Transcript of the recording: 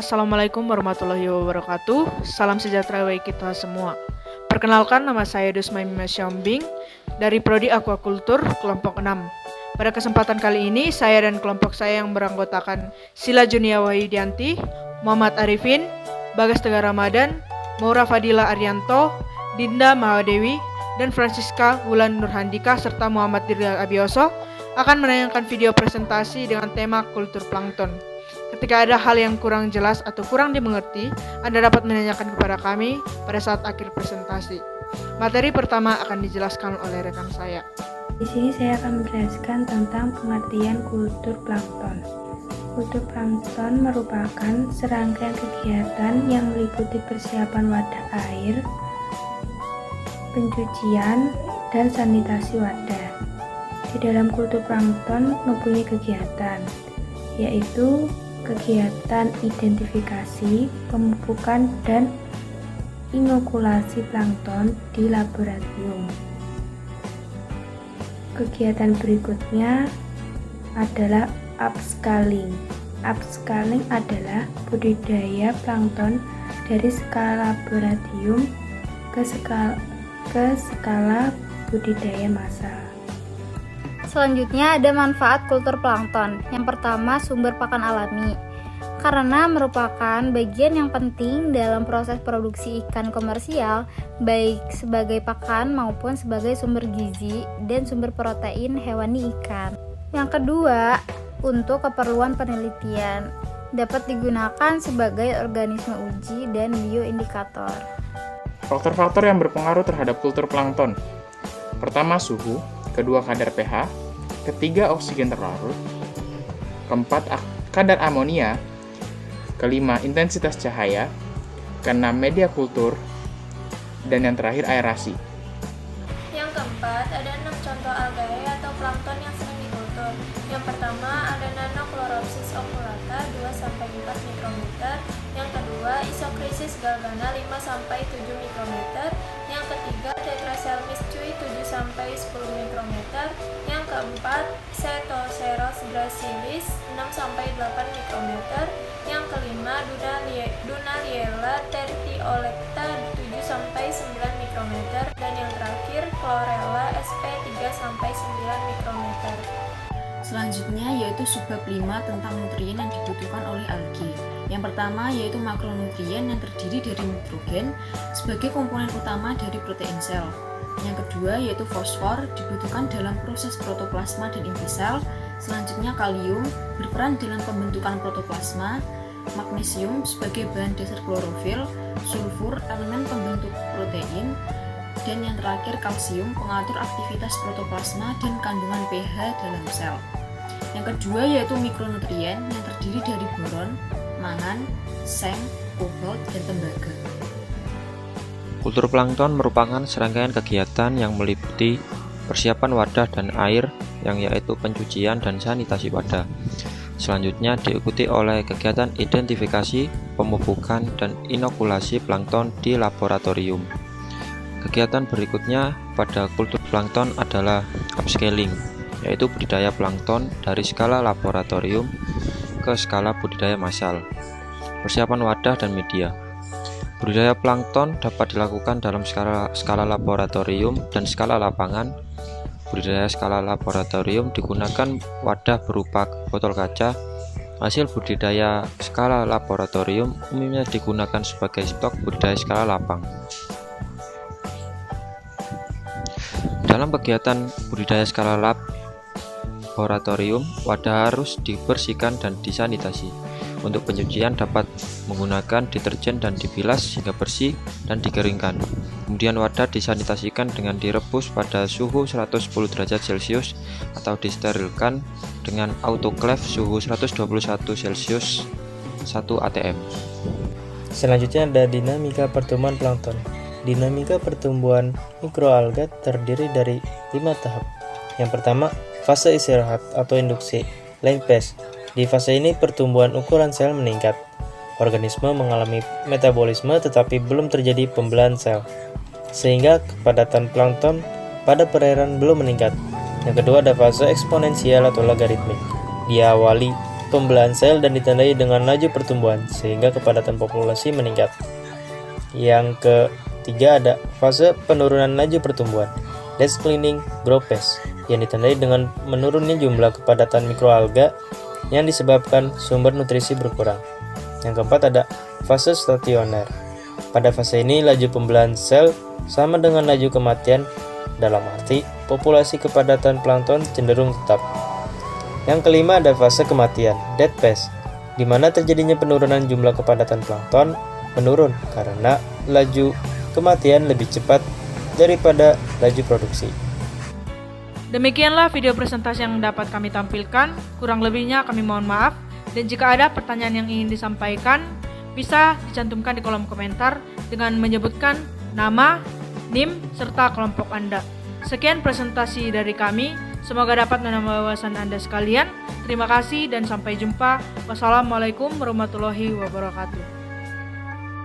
Assalamualaikum warahmatullahi wabarakatuh. Salam sejahtera bagi kita semua. Perkenalkan, nama saya Dusmaimima Siombing dari Prodi Aquacultur kelompok 6. Pada kesempatan kali ini, saya dan kelompok saya yang beranggotakan Sila Junia Wahyudianti, Muhammad Arifin, Bagas Tegar Ramadan, Maura Fadila Arianto, Dinda Mahadewi, dan Francisca Wulan Nurhandika serta Muhammad Dirga Abioso akan menayangkan video presentasi dengan tema kultur plankton. Ketika ada hal yang kurang jelas atau kurang dimengerti, Anda dapat menanyakan kepada kami pada saat akhir presentasi. Materi pertama akan dijelaskan oleh rekan saya. Di sini saya akan menjelaskan tentang pengertian kultur plankton. Kultur plankton merupakan serangkaian kegiatan yang meliputi persiapan wadah air, pencucian, dan sanitasi wadah. Di dalam kultur plankton mempunyai kegiatan, yaitu kegiatan identifikasi, pemupukan, dan inokulasi plankton di laboratorium. Kegiatan berikutnya adalah upscaling. Upscaling adalah budidaya plankton dari skala laboratorium ke skala budidaya massal. Selanjutnya ada manfaat kultur plankton. Yang pertama, sumber pakan alami. Karena merupakan bagian yang penting dalam proses produksi ikan komersial, baik sebagai pakan maupun sebagai sumber gizi dan sumber protein hewani ikan. Yang kedua, untuk keperluan penelitian, dapat digunakan sebagai organisme uji dan bioindikator. Faktor-faktor yang berpengaruh terhadap kultur plankton. Pertama, suhu. Kedua, kadar pH. Ketiga, oksigen terlarut. Keempat, kadar amonia. Kelima, intensitas cahaya. Keenam, media kultur. Dan yang terakhir, aerasi. Yang keempat, ada 6 contoh algae atau plankton yang sering dikultur. Yang pertama, ada Nanochloropsis oculata 2-4 mikrometer. Yang kedua, Isochrysys galgana 5-7 mikrometer. Yang ketiga, Tetraselmis cui 7-10 mikrometer. Yang keempat, Cetoceros gracilis 6-8 mikrometer. Yang kelima, Dunaliella tertiolecta 7-9 mikrometer. Dan yang terakhir, Chlorella sp 3-9 mikrometer. Selanjutnya yaitu subbab 5 tentang nutrien yang dibutuhkan oleh algi. Yang pertama yaitu makronutrien yang terdiri dari nitrogen sebagai komponen utama dari protein sel. Yang kedua yaitu fosfor dibutuhkan dalam proses protoplasma dan inti sel. Selanjutnya kalium berperan dalam pembentukan protoplasma, magnesium sebagai bahan dasar klorofil, sulfur elemen pembentuk protein, dan yang terakhir kalsium pengatur aktivitas protoplasma dan kandungan pH dalam sel. Yang kedua yaitu mikronutrien yang terdiri dari boron, mangan, seng, kobalt, dan tembaga. Kultur plankton merupakan serangkaian kegiatan yang meliputi persiapan wadah dan air, yang yaitu pencucian dan sanitasi wadah. Selanjutnya diikuti oleh kegiatan identifikasi, pemupukan, dan inokulasi plankton di laboratorium. Kegiatan berikutnya pada kultur plankton adalah upscaling, yaitu budidaya plankton dari skala laboratorium ke skala budidaya massal. Persiapan wadah dan media. Budidaya plankton dapat dilakukan dalam skala laboratorium dan skala lapangan. Budidaya skala laboratorium digunakan wadah berupa botol kaca. Hasil budidaya skala laboratorium umumnya digunakan sebagai stok budidaya skala lapang. Dalam kegiatan budidaya skala laboratorium, wadah harus dibersihkan dan disanitasi. Untuk pencucian dapat menggunakan deterjen dan dibilas hingga bersih dan dikeringkan. Kemudian wadah disanitasikan dengan direbus pada suhu 110 derajat Celcius atau disterilkan dengan autoclave suhu 121 Celcius 1 atm. Selanjutnya ada dinamika pertumbuhan plankton. Dinamika pertumbuhan mikroalga terdiri dari 5 tahap. Yang pertama, fase istirahat atau induksi, life phase. Di fase ini pertumbuhan ukuran sel meningkat. Organisme mengalami metabolisme tetapi belum terjadi pembelahan sel, sehingga kepadatan plankton pada perairan belum meningkat. Yang kedua ada fase eksponensial atau logaritmik. Diawali pembelahan sel dan ditandai dengan laju pertumbuhan sehingga kepadatan populasi meningkat. Yang ketiga ada fase penurunan laju pertumbuhan, declining growth phase, yang ditandai dengan menurunnya jumlah kepadatan mikroalga yang disebabkan sumber nutrisi berkurang. Yang keempat ada fase stasioner. Pada fase ini laju pembelahan sel sama dengan laju kematian, dalam arti populasi kepadatan plankton cenderung tetap. Yang kelima ada fase kematian, death phase, di mana terjadinya penurunan jumlah kepadatan plankton menurun karena laju kematian lebih cepat daripada laju produksi. Demikianlah video presentasi yang dapat kami tampilkan. Kurang lebihnya kami mohon maaf. Dan jika ada pertanyaan yang ingin disampaikan, bisa dicantumkan di kolom komentar dengan menyebutkan nama, NIM, serta kelompok Anda. Sekian presentasi dari kami. Semoga dapat menambah wawasan Anda sekalian. Terima kasih dan sampai jumpa. Wassalamualaikum warahmatullahi wabarakatuh.